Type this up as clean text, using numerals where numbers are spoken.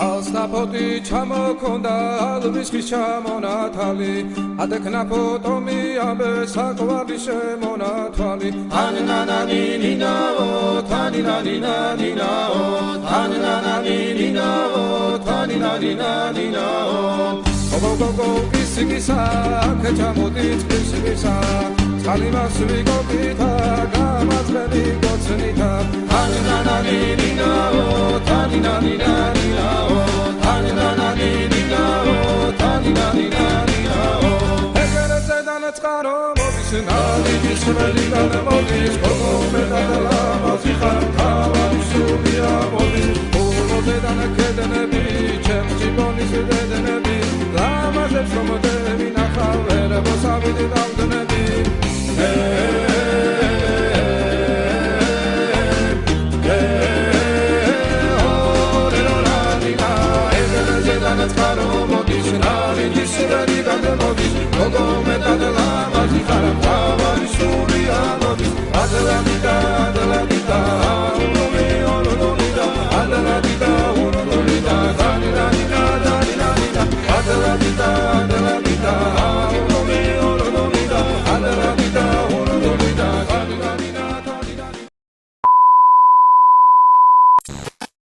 ალსნაფოთი ჩამოქონდა ალვისხის ჩამონათალი ადექნა ფოტომი ამბე საყვარლი შემონათვალი თანინანანინინაო თანინანინანინაო თანინანანინინაო თანინანინანინაო გოგოგოგო ისიგისა ქეჩამოდით ისიგისა წყალიმას ვიგოგითა გამაძღები გოცნითა თანინანანინინაო თანინანინანინაო თანინანანინინაო თანინანინანინაო ეგერეცედან წყარო მოდის ნალიდის ველიდან მოდის გოგო მეტად ლამაზი ხარ